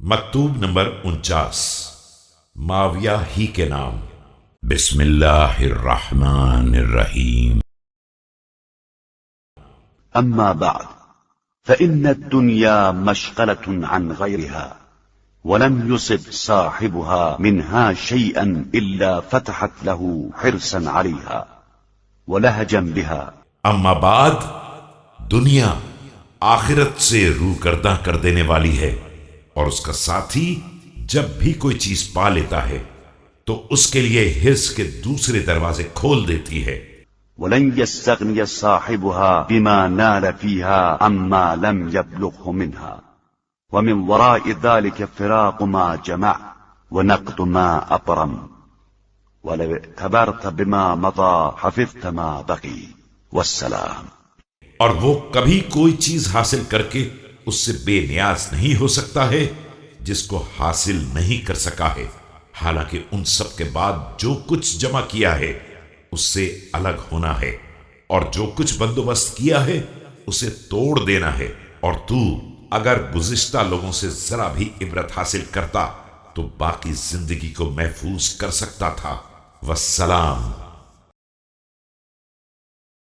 مکتوب نمبر 49 معاویہ ہی کے نام۔ بسم اللہ الرحمن الرحیم۔ أما بعد فإن الدنيا مشغلة عن غيرها ولم يصب صاحبها منها شيئا إلا فتحت له حرصا عليها ولهجا بها۔ اما بعد، دنیا آخرت سے روگرداں کر دینے والی ہے، اور اس کا ساتھی جب بھی کوئی چیز پا لیتا ہے تو اس کے لیے حرص کے دوسرے دروازے کھول دیتی ہے۔ ولن يستغني صاحبها بما نال فيها عما لم يبلغه منها ومن وراء ذلك فراق ما جمع ونقد ما أبرم ولو اعتبرت بما مضى حفظت ما بقي والسلام۔ اور وہ کبھی کوئی چیز حاصل کر کے اس سے بے نیاز نہیں ہو سکتا ہے جس کو حاصل نہیں کر سکا ہے، حالانکہ ان سب کے بعد جو کچھ جمع کیا ہے اس سے الگ ہونا ہے، اور جو کچھ بندوبست کیا ہے اسے توڑ دینا ہے۔ اور تو اگر گزشتہ لوگوں سے ذرا بھی عبرت حاصل کرتا تو باقی زندگی کو محفوظ کر سکتا تھا۔ والسلام۔